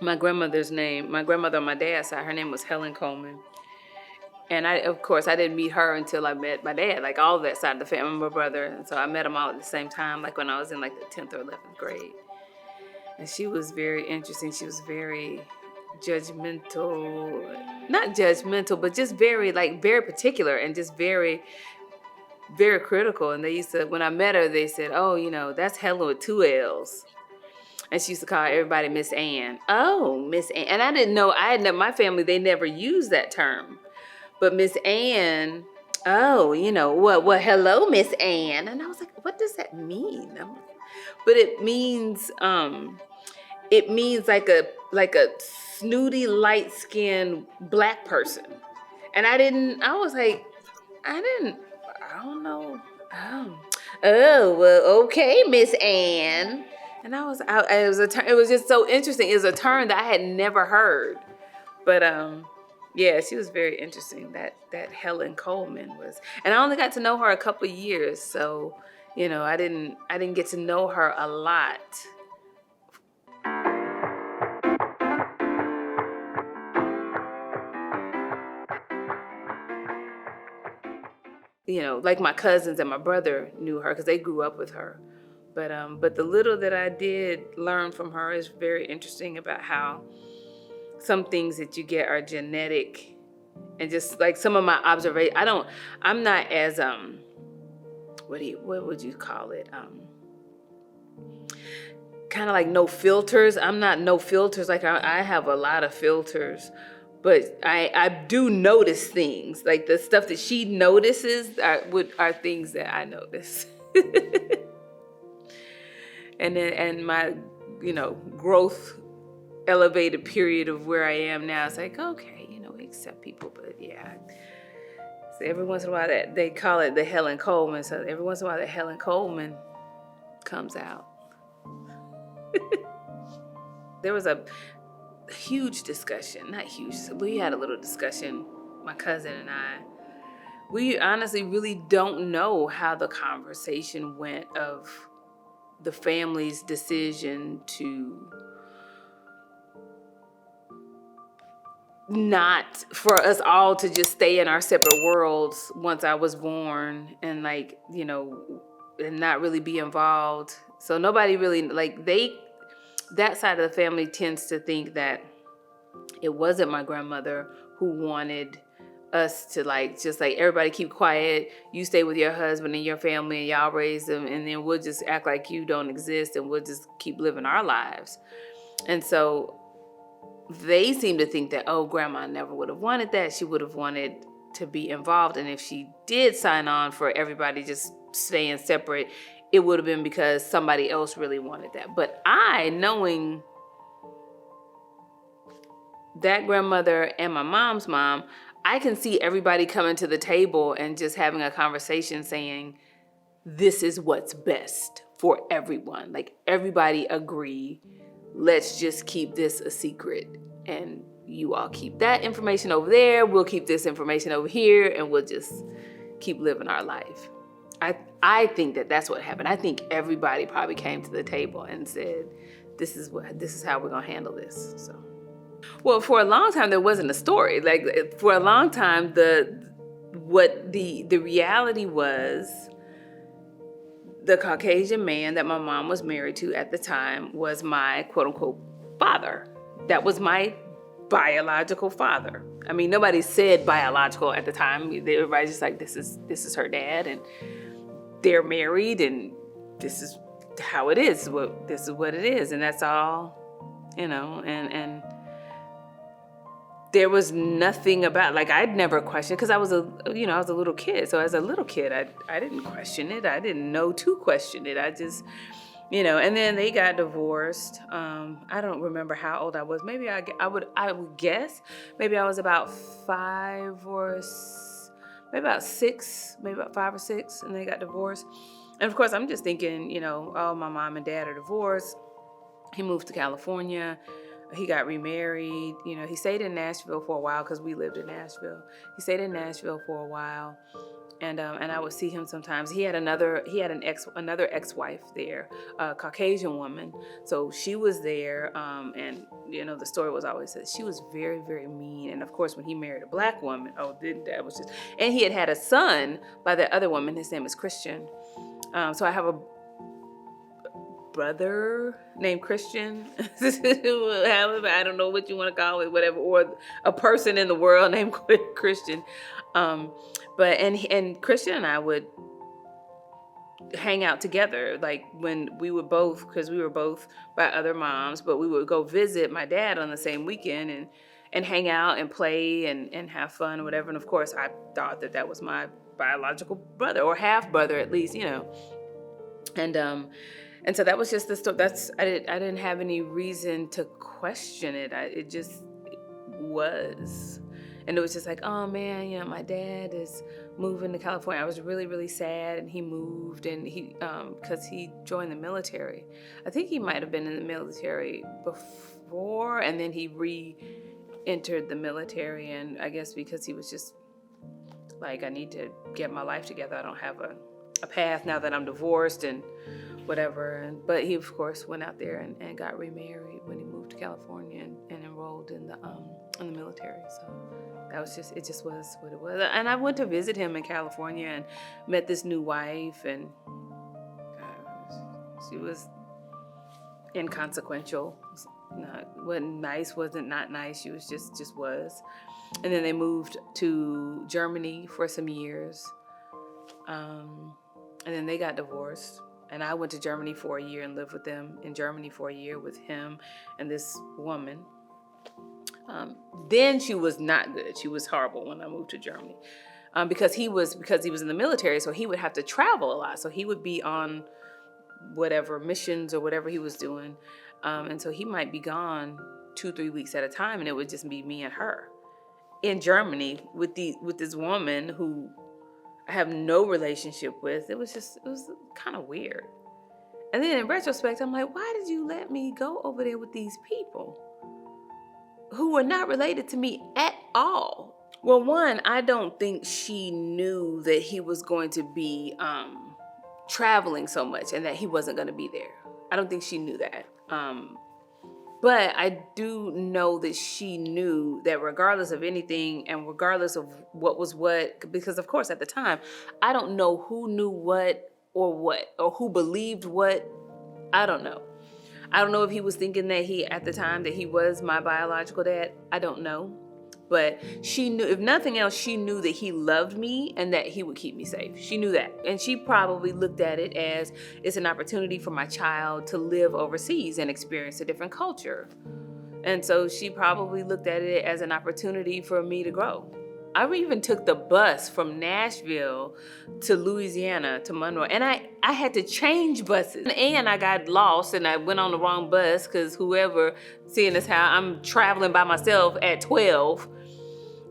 my grandmother on my dad's side, her name was Helen Coleman. And of course, I didn't meet her until I met my dad, like all of that side of the family, my brother. And so I met them all at the same time, like when I was in like the 10th or 11th grade. And she was very interesting. She was very judgmental, not judgmental, but just very particular and just very, very critical. And they used to, when I met her, they said, oh, that's Helen with two L's. And she used to call everybody Miss Ann. Oh, Miss Ann. And I didn't know, my family, they never used that term. But Miss Ann, oh, well, hello, Miss Ann. And I was like, what does that mean? But it means like a snooty, light-skinned black person. And I was like, I don't know. Well, okay, Miss Ann. And it was just so interesting. It was a term that I had never heard. But yeah, she was very interesting. That Helen Coleman was, and I only got to know her a couple of years, so I didn't get to know her a lot. Like my cousins and my brother knew her because they grew up with her. But the little that I did learn from her is very interesting about how some things that you get are genetic, and just like some of my observation, I'm not as what would you call it? Kind of like no filters. I'm not no filters. Like I have a lot of filters, but I do notice things. Like the stuff that she notices are things that I notice. And my, growth elevated period of where I am now, it's like, okay, we accept people, but yeah. So every once in a while that they call it the Helen Coleman. So every once in a while that Helen Coleman comes out. There was a huge discussion, not huge, we had a little discussion, my cousin and I. We honestly really don't know how the conversation went of the family's decision to not, for us all to just stay in our separate worlds once I was born, and and not really be involved. So nobody really, that side of the family tends to think that it wasn't my grandmother who wanted us to just everybody keep quiet, you stay with your husband and your family and y'all raise them, and then we'll just act like you don't exist and we'll just keep living our lives. And so they seem to think that, oh, grandma never would have wanted that. She would have wanted to be involved, and if she did sign on for everybody just staying separate, it would have been because somebody else really wanted that. But knowing that grandmother and my mom's mom, I can see everybody coming to the table and just having a conversation saying, this is what's best for everyone. Like everybody agree, let's just keep this a secret. And you all keep that information over there, we'll keep this information over here, and we'll just keep living our life. I think that's what happened. I think everybody probably came to the table and said, this is how we're gonna handle this. So, well, for a long time there wasn't a story. Like for a long time, the reality was, the Caucasian man that my mom was married to at the time was my quote unquote father. That was my biological father. I mean, nobody said biological at the time. Everybody's just like, this is her dad, and they're married, and this is how it is. This is what it is, and that's all, and there was nothing about, I'd never questioned, because I was a little kid. So as a little kid, I didn't question it. I didn't know to question it. I just, and then they got divorced. I don't remember how old I was. Maybe I would guess maybe I was about 5 or maybe about 6, maybe about 5 or 6, and they got divorced. And of course, I'm just thinking, oh, my mom and dad are divorced. He moved to California. He got remarried. He stayed in Nashville for a while because we lived in Nashville. He stayed in Nashville for a while. And I would see him sometimes. He had another ex-wife there, a Caucasian woman. So she was there, and the story was always that she was very, very mean. And of course, when he married a black woman, that was just. And he had a son by the other woman. His name is Christian. So I have a brother named Christian. I don't know what you want to call it, whatever, or a person in the world named Christian. But Christian and I would hang out together, like when we were both, because we were both by other moms, but we would go visit my dad on the same weekend and hang out and play and have fun or whatever. And of course, I thought that was my biological brother, or half brother at least, And so that was just the story. I didn't have any reason to question it. It just was. And it was just like, oh man, my dad is moving to California. I was really, really sad, and he moved, and because he joined the military. I think he might have been in the military before, and then he re-entered the military, and I guess because he was just like, I need to get my life together. I don't have a path now that I'm divorced and whatever. But he, of course, went out there and got remarried when he moved to California and enrolled in the military. So it just was what it was. And I went to visit him in California and met this new wife, and she was inconsequential. Wasn't nice, wasn't not nice. She was just was. And then they moved to Germany for some years. And then they got divorced. And I went to Germany for a year and lived with them in Germany for a year with him and this woman. Then she was not good. She was horrible when I moved to Germany. Because he was in the military, so he would have to travel a lot. So he would be on whatever missions or whatever he was doing. And so he might be gone 2-3 weeks at a time, and it would just be me and her in Germany with this woman who I have no relationship with. It was kind of weird. And then in retrospect, I'm like, why did you let me go over there with these people who were not related to me at all? Well, one, I don't think she knew that he was going to be traveling so much and that he wasn't going to be there. I don't think she knew that. But I do know that she knew that regardless of anything and regardless of what was what, because of course at the time, I don't know who knew what or who believed what. I don't know. I don't know if he was thinking that at the time that he was my biological dad. I don't know. But she knew, if nothing else, she knew that he loved me and that he would keep me safe. She knew that. And she probably looked at it as it's an opportunity for my child to live overseas and experience a different culture. And so she probably looked at it as an opportunity for me to grow. I even took the bus from Nashville to Louisiana to Monroe. And I had to change buses. And I got lost and I went on the wrong bus because whoever, seeing as how I'm traveling by myself at 12,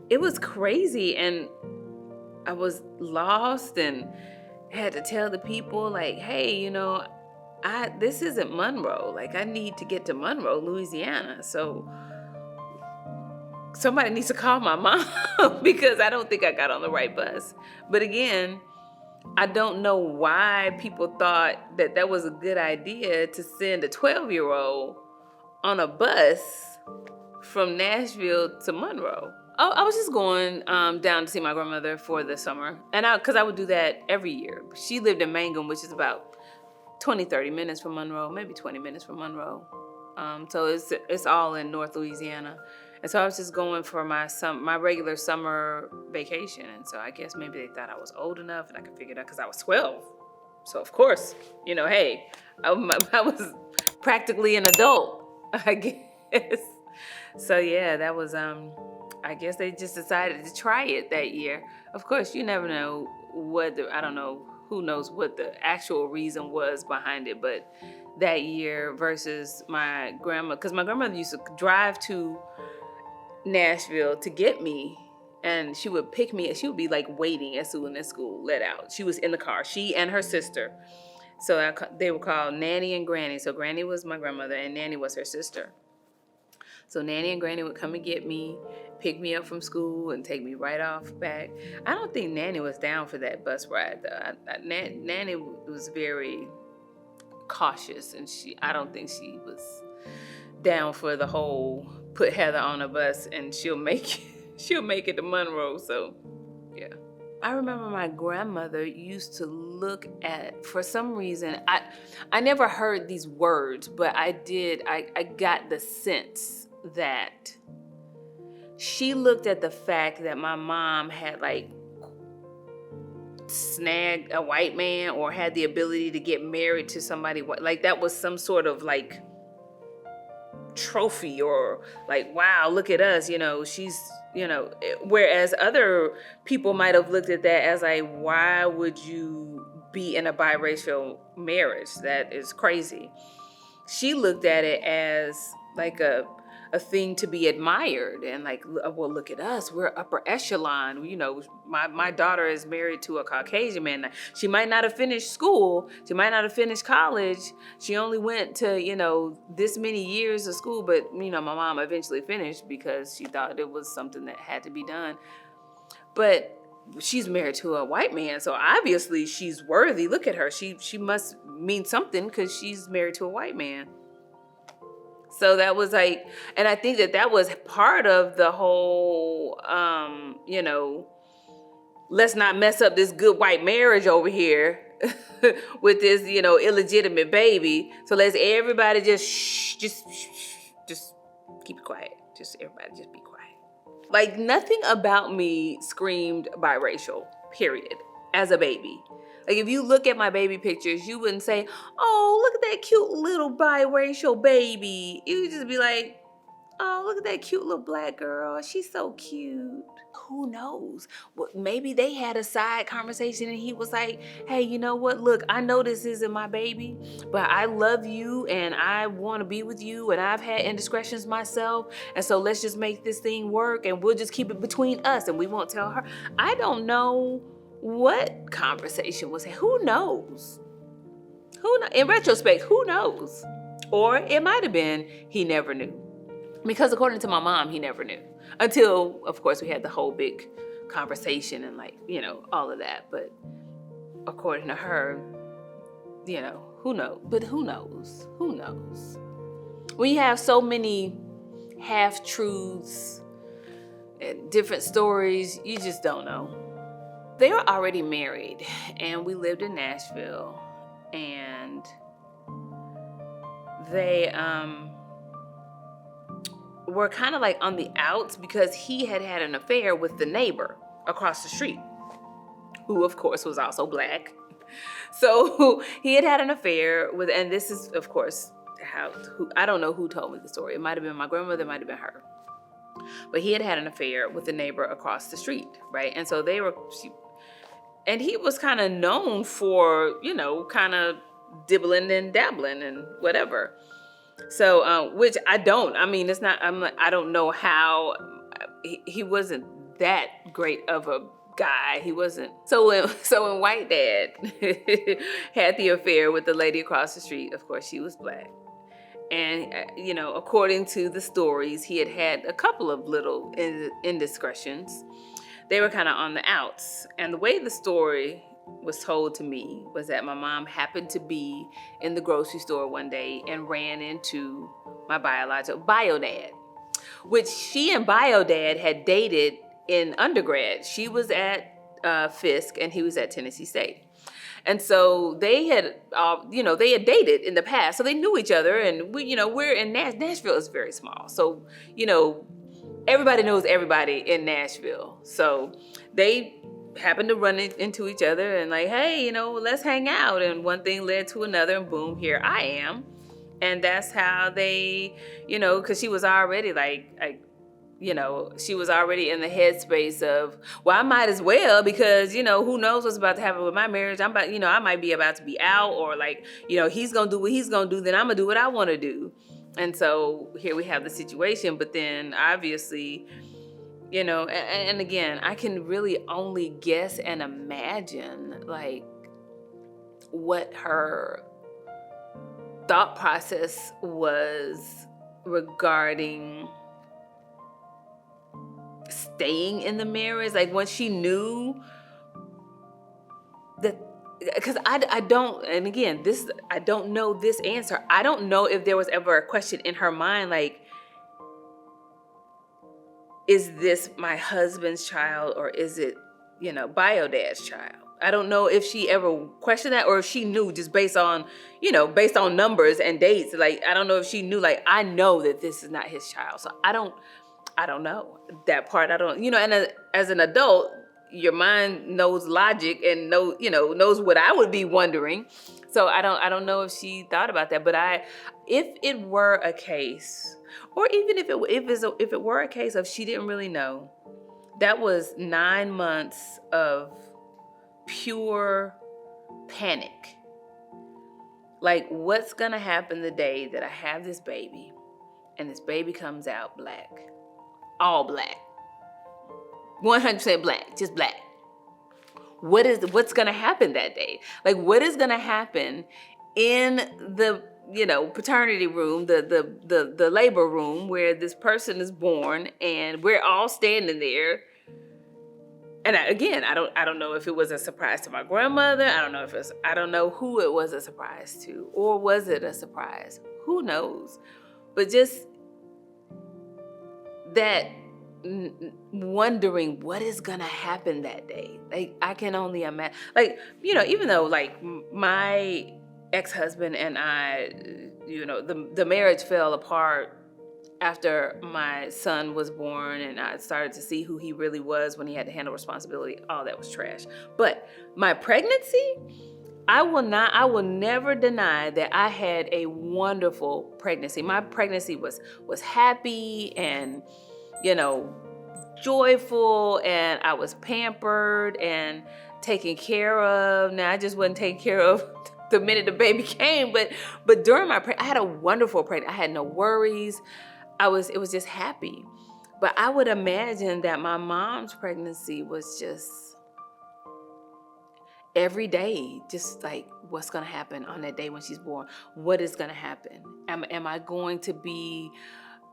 it was crazy. And I was lost and had to tell the people like, hey, this isn't Monroe. Like, I need to get to Monroe, Louisiana. So somebody needs to call my mom because I don't think I got on the right bus. But again, I don't know why people thought that was a good idea to send a 12-year-old on a bus from Nashville to Monroe. I was just going down to see my grandmother for the summer. And because I would do that every year. She lived in Mangum, which is about 20-30 minutes from Monroe, maybe 20 minutes from Monroe. So it's all in North Louisiana. And so I was just going for my regular summer vacation. And so I guess maybe they thought I was old enough and I could figure it out because I was 12. So of course, hey, I was practically an adult, I guess. So yeah, that was, I guess they just decided to try it that year. Of course, you never know I don't know, who knows what the actual reason was behind it, but that year versus my grandma, because my grandmother used to drive to Nashville to get me, and she would pick me. She would be like waiting as soon as school let out. She was in the car, she and her sister. So they were called Nanny and Granny. So Granny was my grandmother and Nanny was her sister. So Nanny and Granny would come and get me, pick me up from school and take me right off back. I don't think Nanny was down for that bus ride though. Nanny was very cautious, and I don't think she was down for the whole put Heather on a bus and she'll make it to Monroe. So yeah. I remember my grandmother used to look at, for some reason, I never heard these words, but I got the sense that she looked at the fact that my mom had like snagged a white man or had the ability to get married to somebody, like that was some sort of like trophy, or like, wow, look at us, she's, whereas other people might have looked at that as like, why would you be in a biracial marriage? That is crazy. She looked at it as like a thing to be admired, and like, well, look at us, we're upper echelon. My daughter is married to a Caucasian man. She might not have finished school, she might not have finished college, she only went to this many years of school, but my mom eventually finished because she thought it was something that had to be done. But she's married to a white man, so obviously she's worthy. Look at her, she must mean something because she's married to a white man. So that was like, and I think that was part of the whole, let's not mess up this good white marriage over here with this, illegitimate baby. So let's everybody just keep it quiet. Everybody just be quiet. Like, nothing about me screamed biracial, period, as a baby. Like, if you look at my baby pictures, you wouldn't say, oh, look at that cute little biracial baby. You would just be like, oh, look at that cute little black girl. She's so cute. Who knows? Well, maybe they had a side conversation and he was like, hey, you know what? Look, I know this isn't my baby, but I love you and I want to be with you, and I've had indiscretions myself. And so let's just make this thing work, and we'll just keep it between us and we won't tell her. I don't know what conversation was it. Who knows? In retrospect, who knows? Or it might have been he never knew. Because according to my mom, he never knew. Until, of course, we had the whole big conversation and all of that. But according to her, who knows? But who knows? Who knows? When you have so many half-truths and different stories, you just don't know. They were already married, and we lived in Nashville, and they were kind of like on the outs because he had an affair with the neighbor across the street, who of course was also black. So he had an affair with, and this is of course I don't know who told me the story. It might have been my grandmother, it might have been her. But he had an affair with the neighbor across the street, right? And so and he was kind of known for, kind of dibbling and dabbling and whatever. So, which I mean, it's not, I don't know how, he wasn't that great of a guy. He wasn't. So when White Dad had the affair with the lady across the street, of course, she was black. And, according to the stories, he had a couple of little indiscretions. They were kind of on the outs. And the way the story was told to me was that my mom happened to be in the grocery store one day and ran into my biological bio dad, which she and bio dad had dated in undergrad. She was at Fisk and he was at Tennessee State. And so they had, they had dated in the past, so they knew each other. And we're in Nashville is very small, so everybody knows everybody in Nashville. So they happened to run into each other and like, hey, let's hang out. And one thing led to another, and boom, here I am. And that's how they, because she was already she was already in the headspace of, well, I might as well, because, who knows what's about to happen with my marriage. I might be about to be out, or he's going to do what he's going to do. Then I'm going to do what I want to do. And so here we have the situation. But then obviously, and again, I can really only guess and imagine what her thought process was regarding staying in the marriage, like once she knew that, because I don't, and again, this, I don't know this answer. I don't know if there was ever a question in her mind, like, is this my husband's child or is it, bio dad's child? I don't know if she ever questioned that or if she knew just based on, based on numbers and dates. Like, I don't know if she knew, like, I know that this is not his child. So I don't know that part. I don't, and as an adult, your mind knows logic and knows what I would be wondering. So I don't know if she thought about that, but if it were a case, or even if it were a case of she didn't really know, that was 9 months of pure panic. Like, what's gonna happen the day that I have this baby and this baby comes out black, all black, 100% black, just black? What's gonna happen that day? Like, what is gonna happen in the paternity room, the labor room where this person is born, and we're all standing there. And I don't know if it was a surprise to my grandmother. I don't know who it was a surprise to, or was it a surprise? Who knows? But just that wondering what is gonna happen that day. Like, I can only imagine. Like, even though like my ex-husband and I, the marriage fell apart after my son was born and I started to see who he really was when he had to handle responsibility. All that was trash. But my pregnancy, I will never deny that I had a wonderful pregnancy. My pregnancy was happy and, joyful, and I was pampered and taken care of. Now, I just wasn't taken care of the minute the baby came, but during my pregnancy, I had a wonderful pregnancy. I had no worries. It was just happy. But I would imagine that my mom's pregnancy was just every day, just like, what's going to happen on that day when she's born? What is going to happen? Am I going to be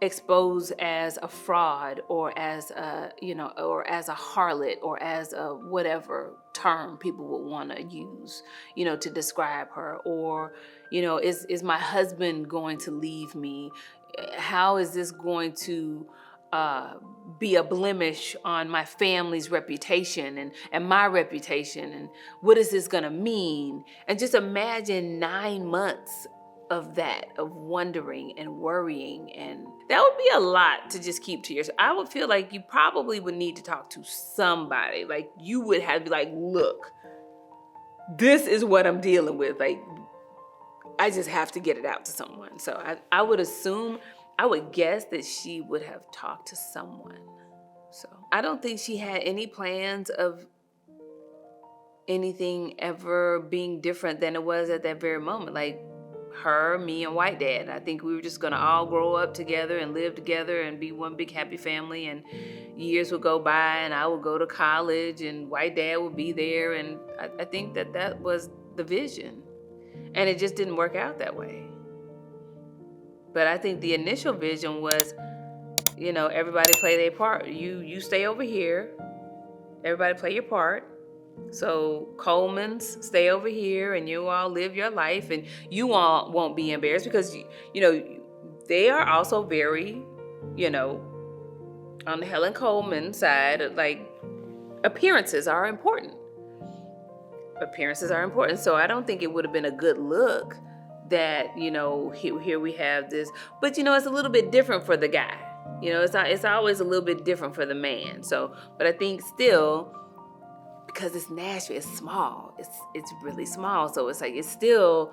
exposed as a fraud, or as a, or as a harlot, or as a whatever term people would want to use, to describe her? Or, is my husband going to leave me? How is this going to be a blemish on my family's reputation and my reputation? And what is this going to mean? And just imagine 9 months of that, of wondering and worrying. And that would be a lot to just keep to yourself. I would feel like you probably would need to talk to somebody. Like, you would have to be like, look, this is what I'm dealing with. Like, I just have to get it out to someone. So I would guess that she would have talked to someone. So I don't think she had any plans of anything ever being different than it was at that very moment. Like, her, me, and white dad, I think we were just gonna all grow up together and live together and be one big happy family, and years would go by and I would go to college and white dad would be there, and I think that was the vision. And it just didn't work out that way. But I think the initial vision was, everybody play their part. You stay over here, everybody play your part. So Coleman's stay over here and you all live your life, and you all won't be embarrassed because, they are also very, on the Helen Coleman side, like, appearances are important. Appearances are important. So I don't think it would have been a good look that, here we have this, but, it's a little bit different for the guy. It's always a little bit different for the man. So, but I think still, because it's Nashville, it's small. It's really small. So it's like, it's still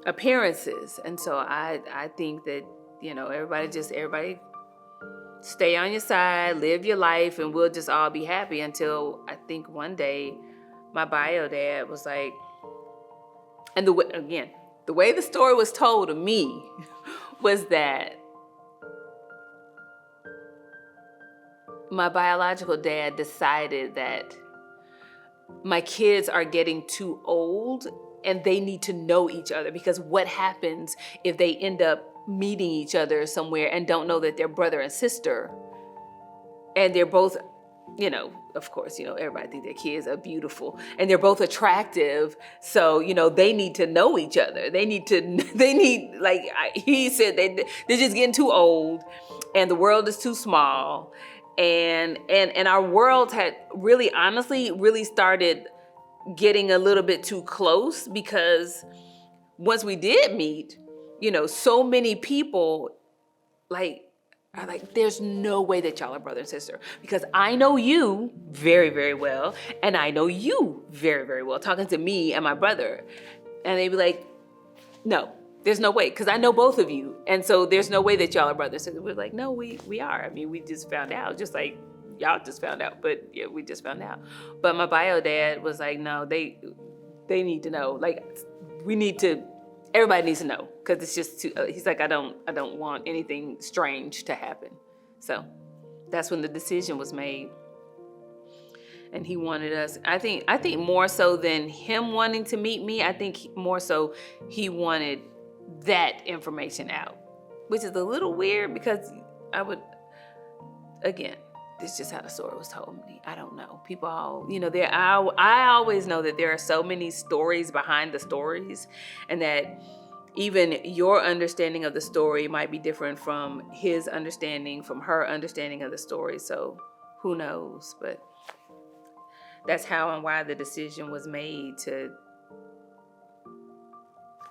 appearances. And so I think that, everybody stay on your side, live your life, and we'll just all be happy until I think one day my bio dad was like, and the way the story was told to me was that my biological dad decided that my kids are getting too old and they need to know each other, because what happens if they end up meeting each other somewhere and don't know that they're brother and sister, and they're both, you know, of course, you know, everybody think their kids are beautiful, and they're both attractive. So, you know, they need to know each other. They need, like he said, they're just getting too old, and the world is too small, and our world had really, honestly, really started getting a little bit too close, because once we did meet, you know, so many people are like, there's no way that y'all are brother and sister, because I know you very, very well, and I know you very, very well, talking to me and my brother. And they'd be like, no, there's no way, because I know both of you. And so there's no way that y'all are brother and sister. We're like, no, we are. I mean, we just found out, just like y'all just found out, but yeah, we just found out. But my bio dad was like, no, they need to know. Like, everybody needs to know, because it's just too, he's like, I don't want anything strange to happen. So that's when the decision was made. And he wanted us, I think more so than him wanting to meet me, I think more so he wanted that information out, which is a little weird, because I would, again, this is just how the story was told me. I don't know. People all, you know, I always know that there are so many stories behind the stories, and that even your understanding of the story might be different from his understanding, from her understanding of the story. So who knows? But that's how and why the decision was made to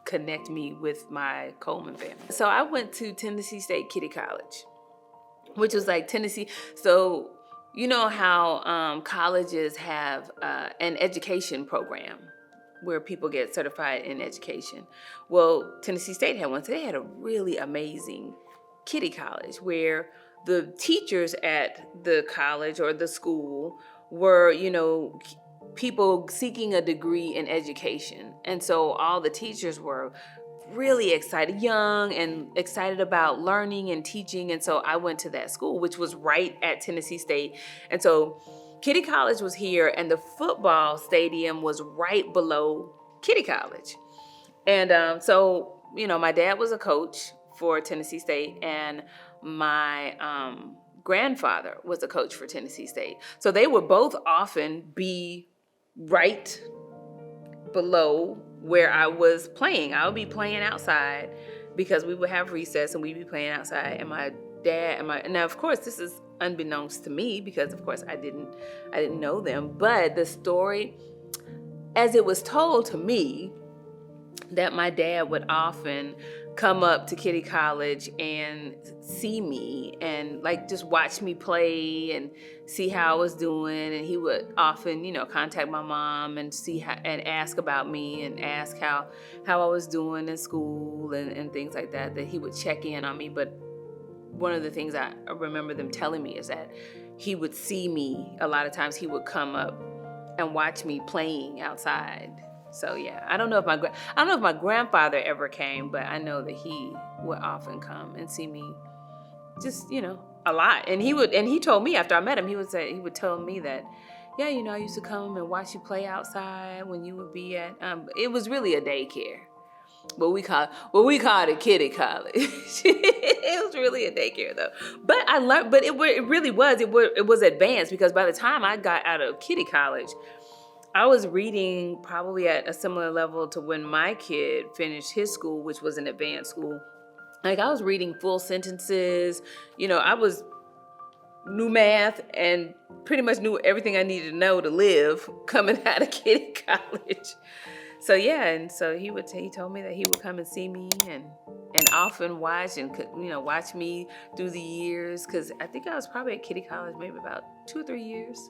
connect me with my Coleman family. So I went to Tennessee State Kitty College, which was like Tennessee. So you know how colleges have an education program where people get certified in education. Well, Tennessee State had one. So they had a really amazing kitty college where the teachers at the college or the school were, you know, people seeking a degree in education. And so all the teachers were really excited, young and excited about learning and teaching. And so I went to that school, which was right at Tennessee State. And so Kitty College was here, and the football stadium was right below Kitty College. And so, you know, my dad was a coach for Tennessee State, and my grandfather was a coach for Tennessee State. So they would both often be right below where I was playing. I would be playing outside, because we would have recess and we'd be playing outside. And my dad and now, of course, this is unbeknownst to me, because of course I didn't know them. But the story, as it was told to me, that my dad would often come up to Kitty College and see me and like just watch me play and see how I was doing. And he would often, you know, contact my mom and see how, and ask about me and ask how I was doing in school and things like that, that he would check in on me. But one of the things I remember them telling me is that he would see me a lot of times. He would come up and watch me playing outside. So yeah, I don't know if my grandfather ever came, but I know that he would often come and see me, just, you know, a lot. And he told me after I met him, he would tell me that, yeah, you know, I used to come and watch you play outside when you would be at it was really a daycare, but we called it Kitty College. It was really a daycare though. But I learned, but it really was advanced, because by the time I got out of Kitty College, I was reading probably at a similar level to when my kid finished his school, which was an advanced school. Like, I was reading full sentences. You know, I knew math and pretty much knew everything I needed to know to live coming out of Kitty College. So yeah, and so he told me that he would come and see me and often watch and, you know, watch me through the years, because I think I was probably at Kitty College maybe about 2 or 3 years.